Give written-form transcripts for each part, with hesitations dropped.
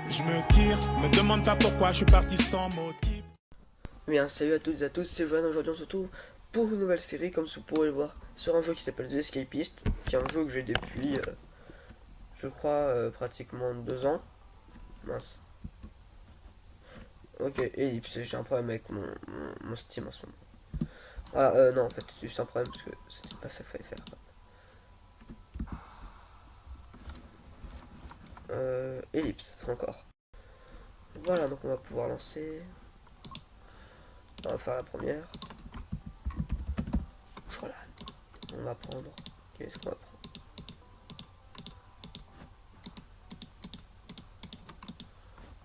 Je me tire, me demande pas pourquoi je suis parti sans motif. Bien, salut à toutes et à tous, c'est Joanne. Aujourd'hui on se retrouve pour une nouvelle série, comme vous pourrez le voir, sur un jeu qui s'appelle The Escapist, qui est un jeu que j'ai depuis, je crois, pratiquement 2 ans. Mince. Ok, Ellipse, j'ai un problème avec mon Steam en ce moment. Ah, non, en fait, c'est juste un problème parce que c'était pas ça qu'il fallait faire. Ellipse, encore. Voilà, donc on va pouvoir lancer. On va faire la première. Voilà. On va prendre. Qu'est-ce qu'on va prendre?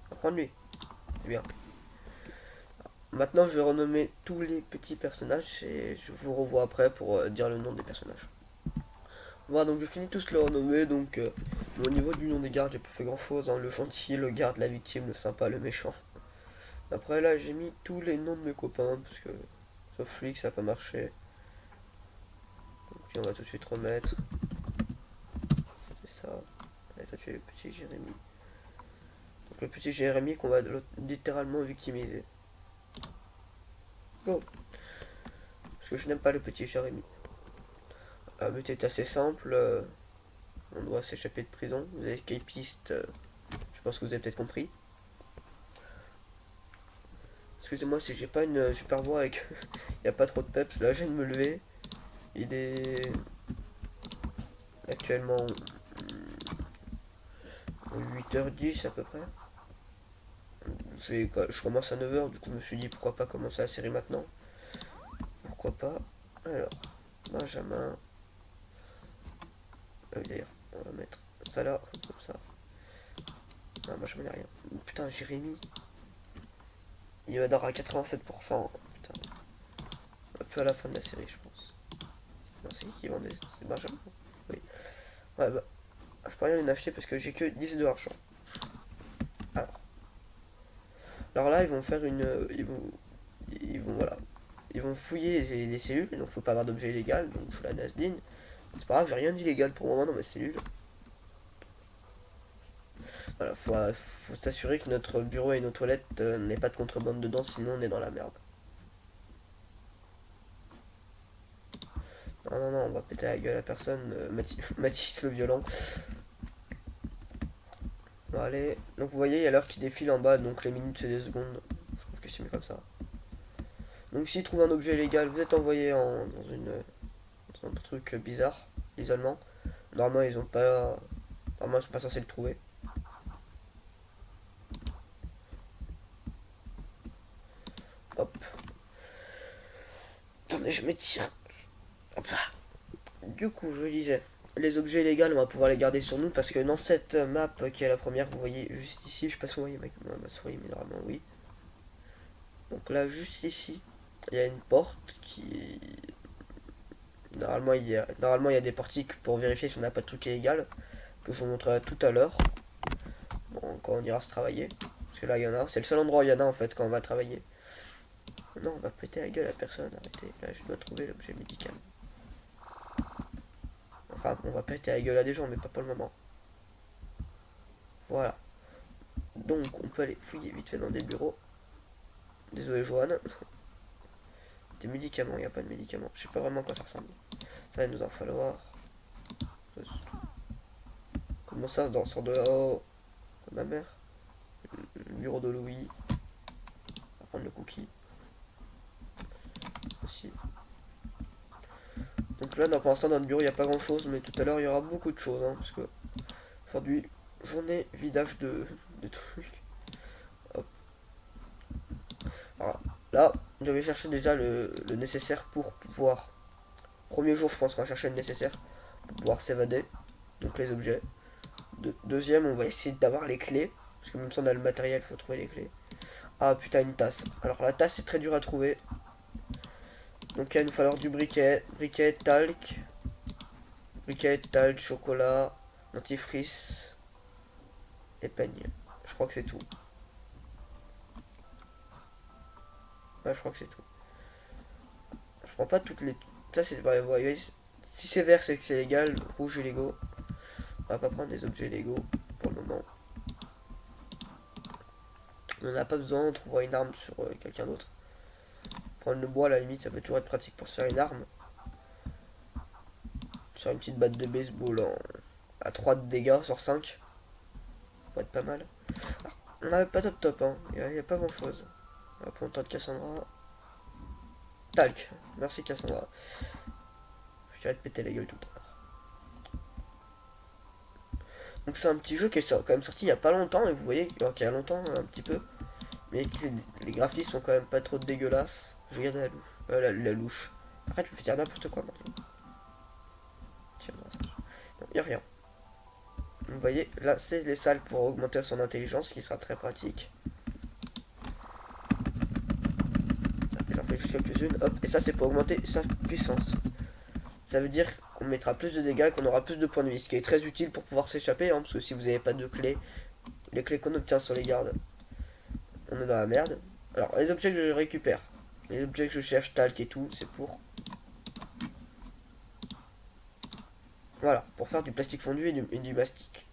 On va prendre lui. Bien. Maintenant, je vais renommer tous les petits personnages et je vous revois après pour dire le nom des personnages. Voilà, donc je finis tous le renommer. Donc, au niveau du nom des gardes, j'ai pas fait grand chose, hein. Le gentil, le garde, la victime, le sympa, le méchant. Après, là, j'ai mis tous les noms de mes copains parce que, sauf lui, que ça n'a pas marché. Donc, on va tout de suite remettre. C'est ça. Et toi, tu es le petit Jérémy. Donc, le petit Jérémy qu'on va littéralement victimiser. Go! Parce que je n'aime pas le petit Jérémy. Le but est assez simple. On doit s'échapper de prison. Vous avez escapiste. Je pense que vous avez peut-être compris. Excusez-moi si j'ai pas une super voix avec. Il n'y a pas trop de peps. Là, je viens de me lever. Il est actuellement 8h10 à peu près. Je commence à 9h. Du coup, je me suis dit pourquoi pas commencer la série maintenant. Pourquoi pas. Alors, Benjamin. D'ailleurs, on va mettre ça là, comme ça. Non, moi je m'en ai rien. Putain, Jérémy. Il va dar à 87%. Putain. Un peu à la fin de la série, je pense. Non, c'est qui vendait? C'est Benjamin. Oui. Ouais, bah. Je peux rien en acheter parce que j'ai que 10 de argent. Alors là, ils vont faire une. Voilà. Ils vont fouiller les cellules, donc faut pas avoir d'objet illégal, donc je suis la Nasdine. C'est pas grave, j'ai rien d'illégal pour le moment dans mes cellules. Voilà, faut s'assurer que notre bureau et nos toilettes n'aient pas de contrebande dedans, sinon on est dans la merde. Non, non, non, on va péter la gueule à personne. Mathis le violent. Bon, allez. Donc vous voyez, il y a l'heure qui défile en bas, donc les minutes c'est des secondes. Je trouve que c'est mieux comme ça. Donc s'ils trouvent un objet illégal, vous êtes envoyé dans un truc bizarre, l'isolement. Normalement, ils sont pas censés le trouver. Hop. Attendez, je m'étire. Hop. Du coup, je disais, les objets illégaux, on va pouvoir les garder sur nous parce que dans cette map qui est la première, vous voyez juste ici, je sais pas si vous voyez ma souris, mais normalement oui. Donc là, juste ici, il y a une porte qui. Normalement, il y a des portiques pour vérifier si on n'a pas de truc illégal, que je vous montrerai tout à l'heure. Bon, quand on ira se travailler. Parce que là, il y en a. C'est le seul endroit où il y en a en fait quand on va travailler. Non, on va péter la gueule à personne, arrêtez. Là, je dois trouver l'objet médical. Enfin, on va péter la gueule à des gens, mais pas pour le moment. Voilà. Donc, on peut aller fouiller vite fait dans des bureaux. Désolé, Joanne. Des médicaments, il n'y a pas de médicaments. Je sais pas vraiment à quoi ça ressemble. Ça, il nous en falloir. Comment ça, sort de là-haut? Ma mère. Le bureau de Louis. On va prendre le cookie. Aussi. Donc là, pour l'instant, dans le bureau, il n'y a pas grand chose, mais tout à l'heure, il y aura beaucoup de choses. Hein, parce que aujourd'hui, journée vidage de trucs. Hop. Alors, là, je vais chercher déjà le nécessaire pour pouvoir. Premier jour, je pense qu'on va chercher le nécessaire pour pouvoir s'évader. Donc les objets. Deuxième, on va essayer d'avoir les clés. Parce que même si on a le matériel, il faut trouver les clés. Ah putain, une tasse. Alors la tasse, c'est très dur à trouver. Donc il va nous falloir du briquet. Briquet, talc. Briquet, talc, chocolat, dentifrice et peigne. Je crois que c'est tout. Ouais, je crois que c'est tout. Je prends pas toutes les. Ça, c'est. Bah, voyez, si c'est vert, c'est que c'est légal. Rouge et Lego. On va pas prendre des objets Lego pour le moment. On n'en a pas besoin, on trouvera une arme sur quelqu'un d'autre. Prendre le bois, à la limite, ça peut toujours être pratique pour se faire une arme. Sur une petite batte de baseball à 3 de dégâts sur 5. Ça pourrait être pas mal. Alors, on n'a pas top, hein. Il n'y a pas grand chose. On va prendre le temps de Cassandra. Talc. Merci Cassandra. Je t'arrête de péter la gueule tout à l'heure. Donc c'est un petit jeu qui est quand même sorti il y a pas longtemps. Et vous voyez qu'il y a longtemps un petit peu. Mais que les graphismes sont quand même pas trop dégueulasses. Je regarde la louche. La louche. Arrête, tu me fais dire n'importe quoi maintenant. Tiens, non, y a rien. Vous voyez, là c'est les salles pour augmenter son intelligence, ce qui sera très pratique. J'en fais juste quelques-unes, hop, et ça c'est pour augmenter sa puissance. Ça veut dire qu'on mettra plus de dégâts et qu'on aura plus de points de vie, ce qui est très utile pour pouvoir s'échapper, hein, parce que si vous n'avez pas de clés, les clés qu'on obtient sur les gardes, on est dans la merde. Alors, les objets que je récupère, les objets que je cherche, talc et tout, c'est pour... Voilà, pour faire du plastique fondu et du mastic.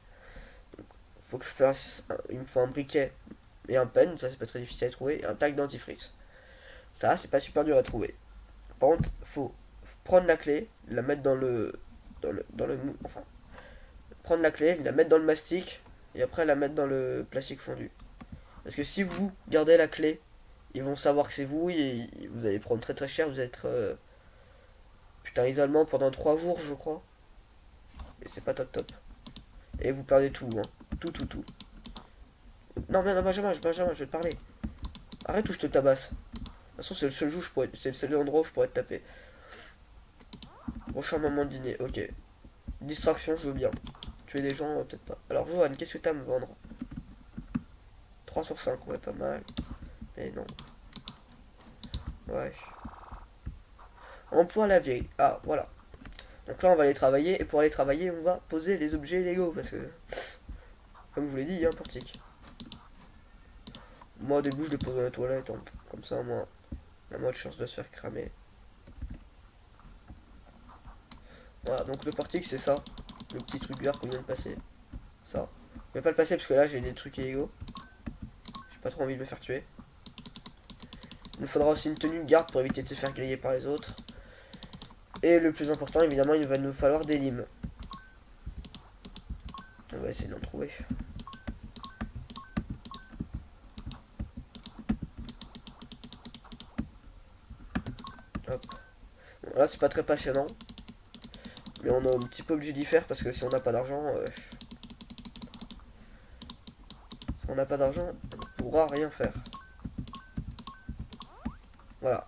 Faut que je fasse... il me faut un briquet et un pen, ça c'est pas très difficile à trouver, et un tag dentifrice. Ça, c'est pas super dur à trouver. Par contre, faut prendre la clé, la mettre enfin, prendre la clé, la mettre dans le mastic, et après la mettre dans le plastique fondu. Parce que si vous gardez la clé, ils vont savoir que c'est vous, et vous allez prendre très très cher, vous allez être... putain, isolement pendant 3 jours, je crois. Et c'est pas top. Et vous perdez tout, hein. Tout. Non, mais non, Benjamin, je vais te parler. Arrête ou je te tabasse. De toute façon, c'est le seul jour c'est le seul endroit où je pourrais te taper. Prochain moment de dîner, ok. Distraction, je veux bien. Tuer des gens, peut-être pas. Alors, Johan, qu'est-ce que t'as à me vendre? 3 sur 5, ouais, pas mal. Mais non. Ouais. Emploi la vieille. Ah, voilà. Donc là, on va aller travailler. Et pour aller travailler, on va poser les objets Lego. Parce que, comme je vous l'ai dit, il y a un portique. Moi, au début, je le pose dans la toilette. Hein. Comme ça, moi, on a moins de chance de se faire cramer. Voilà, donc le portique, c'est ça. Le petit truc vert qu'on vient de passer. Ça. Je vais pas le passer parce que là, j'ai des trucs illégaux. J'ai pas trop envie de me faire tuer. Il nous faudra aussi une tenue de garde pour éviter de se faire griller par les autres. Et le plus important, évidemment, il va nous falloir des limes. On va essayer d'en trouver. Hop. Bon, là, c'est pas très passionnant. Mais on est un petit peu obligé d'y faire parce que si on n'a pas d'argent... si on n'a pas d'argent, on ne pourra rien faire. Voilà.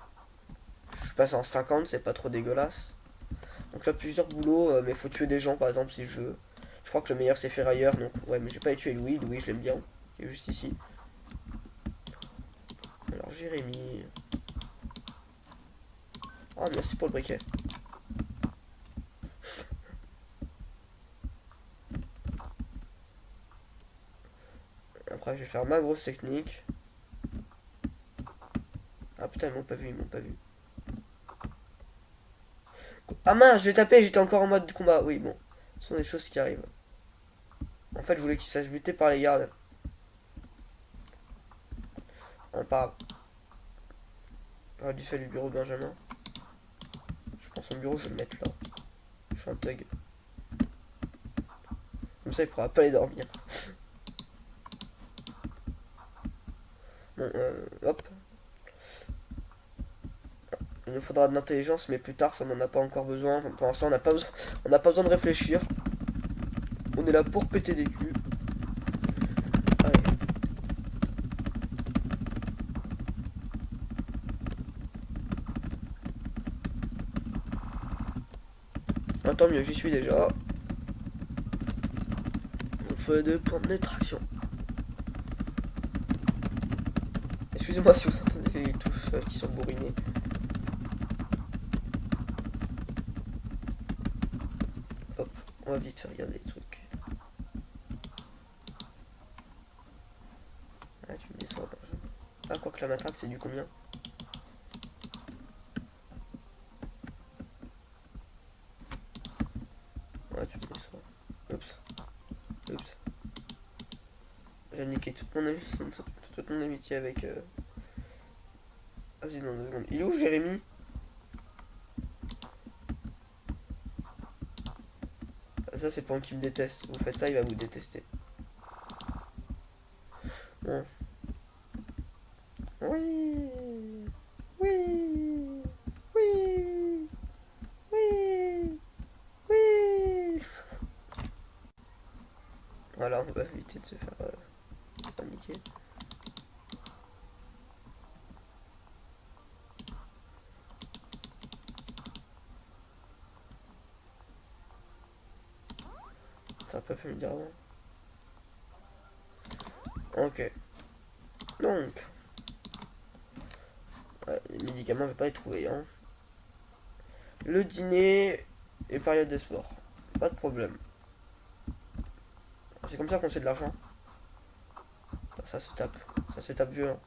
Je passe en 50, c'est pas trop dégueulasse. Donc là, plusieurs boulots, mais faut tuer des gens, par exemple, si je... Je crois que le meilleur, c'est ferrailleur, donc... Ouais, mais j'ai pas tué Louis. Louis, je l'aime bien. Il est juste ici. Alors, Jérémy... Ah, merci pour le briquet. Après, je vais faire ma grosse technique. Ah putain, ils m'ont pas vu. Ah mince, j'ai tapé, j'étais encore en mode combat. Oui, bon. Ce sont des choses qui arrivent. En fait, je voulais qu'il se fasse buter par les gardes. On parle. J'aurais dû faire le bureau de Benjamin. Je prends son bureau, je vais le mettre là. Je suis un thug. Comme ça, il pourra pas aller dormir. Bon, hop. Il nous faudra de l'intelligence, mais plus tard, ça n'en a pas encore besoin. Pour l'instant, on n'a pas besoin de réfléchir. On est là pour péter des culs. Allez. Ah, tant mieux, j'y suis déjà. On fait 2 points de détraction. Excusez-moi si vous entendez les touches qui sont bourrinées. Hop, on va vite faire regarder les trucs. Ah, tu me déçois, Benjamin. Ah, quoi que la matraque, c'est du combien? Ah, tu me déçois. Oups. niquer toute mon amitié avec... Vas-y, dans 2 secondes. Il est où, Jérémy? Ça, c'est pour qui me déteste. Vous faites ça, il va vous détester. Bon. Oui. Oui. Oui. Oui. Oui. Voilà, on va éviter de se faire paniquer. T'as pas pu me dire avant. Ok. Donc. Les médicaments, je vais pas les trouver. Hein. Le dîner et période de sport. Pas de problème. C'est comme ça qu'on fait de l'argent. Ça se tape. Ça se tape violent.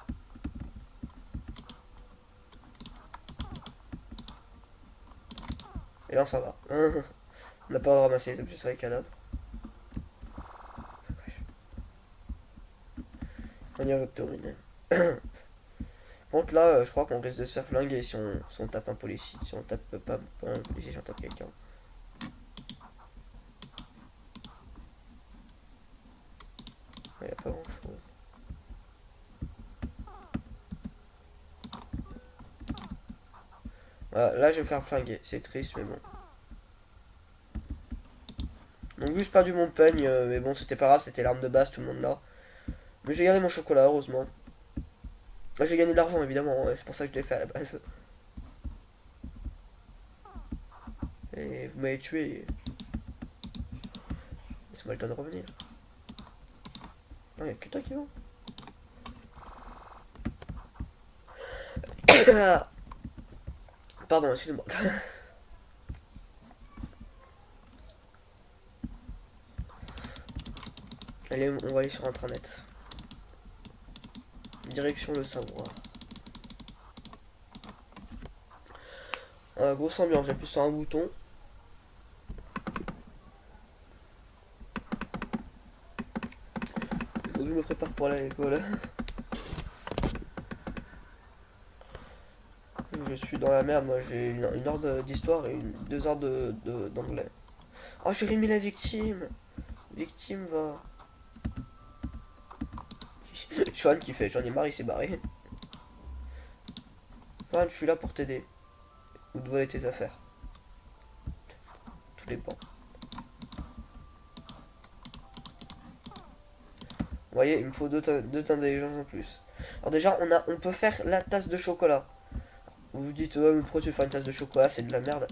Et là, ça va. On n'a pas ramassé les objets sur les cadavres. On y retourne. Donc là, je crois qu'on risque de se faire flinguer si on tape un policier. Si on tape pas un policier, si on tape quelqu'un. Il n'y a pas grand chose. Voilà, là, je vais me faire flinguer. C'est triste, mais bon. Donc, juste perdu mon peigne, mais bon, c'était pas grave, c'était l'arme de base, tout le monde là. Mais j'ai gardé mon chocolat, heureusement. J'ai gagné de l'argent, évidemment, c'est pour ça que je l'ai fait à la base. Et vous m'avez tué. Laisse-moi le temps de revenir. Non, y'a que toi qui va. Pardon, excusez-moi. Allez, on va aller sur internet. Direction le savoir. Grosse ambiance, j'appuie sur un bouton. Faut que je me prépare pour aller à l'école. Je suis dans la merde, moi j'ai une heure d'histoire et 2 heures d'anglais. Oh, j'ai remis la victime. Victime va. Johan qui fait, j'en ai marre, il s'est barré. Johan, je suis là pour t'aider. Ou de voler tes affaires. Tout dépend. Vous voyez, il me faut deux d'intelligence en plus. Alors déjà, on peut faire la tasse de chocolat. Vous vous dites, mais pourquoi tu veux faire une tasse de chocolat, c'est de la merde.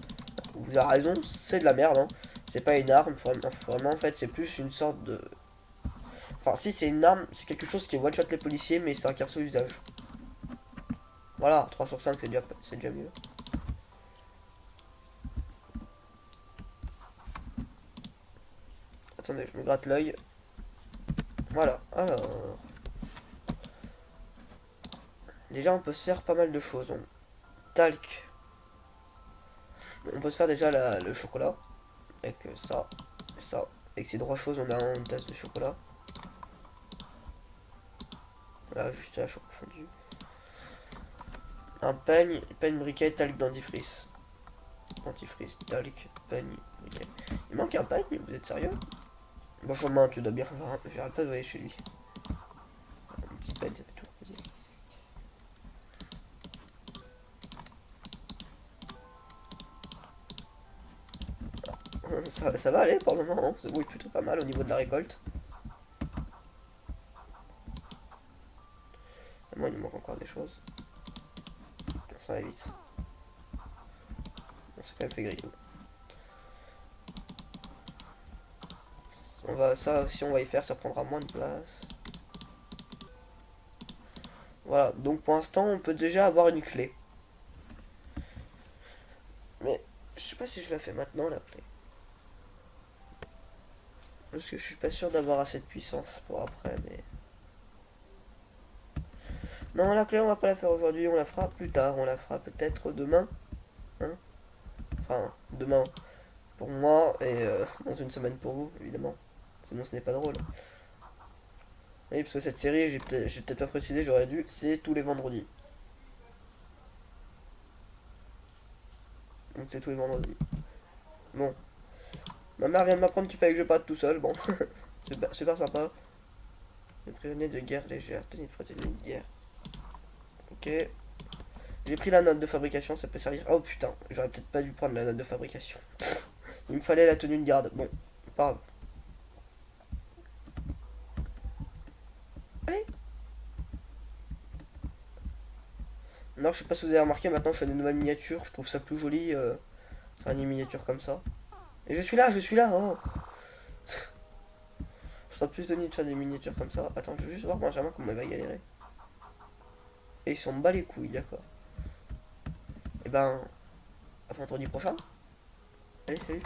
Vous avez raison, c'est de la merde. Hein. C'est pas une arme, vraiment en fait, c'est plus une sorte de... Enfin, si c'est une arme, c'est quelque chose qui one-shot les policiers, mais c'est un carte au usage. Voilà, 3 sur 5, c'est déjà mieux. Attendez, je me gratte l'œil. Voilà, alors... Déjà, on peut se faire pas mal de choses. Talc. On peut se faire déjà le chocolat. Avec ça, et ça. Avec ces 3 choses, on a une tasse de chocolat. Voilà, juste la chocolat fondue. Un peigne briquet, talc, dentifrice. Dentifrice, talc, peigne, briquet. Il manque un peigne, vous êtes sérieux? Bonjour, main, tu dois bien avoir un... J'arrête pas de voyer chez lui. Un petit peigne, ça fait toujours plaisir. Ça va aller pour le moment, hein. Ça bouille plutôt pas mal au niveau de la récolte. Et moi, il me manque encore des choses. Ça va vite. On s'est quand même fait griller. Ça, si on va y faire, ça prendra moins de place. Voilà, donc pour l'instant, on peut déjà avoir une clé. Mais, je sais pas si je la fais maintenant, la clé. Parce que je suis pas sûr d'avoir assez de puissance pour après, mais... Non, la clé, on va pas la faire aujourd'hui, on la fera plus tard. On la fera peut-être demain. Hein, enfin, demain pour moi et dans une semaine pour vous, évidemment. Sinon, ce n'est pas drôle. Oui, parce que cette série, j'ai peut-être pas précisé, j'aurais dû, c'est tous les vendredis. Donc c'est tous les vendredis. Bon. Ma mère vient de m'apprendre qu'il fallait que je parte tout seul, bon. C'est super sympa. Les prisonniers de guerre légère, petite flottille de guerre. Ok. J'ai pris la note de fabrication, ça peut servir. Oh putain, j'aurais peut-être pas dû prendre la note de fabrication. Il me fallait la tenue de garde. Bon, pas grave. Allez. Non, je sais pas si vous avez remarqué, maintenant je fais des nouvelles miniatures. Je trouve ça plus joli. Faire des miniatures comme ça. Et je suis là, oh. Je serais plus tenu de faire des miniatures comme ça. Attends, je veux juste voir Benjamin comment il va galérer. Et ils s'en bat les couilles, d'accord. Et ben, à vendredi prochain. Allez, salut.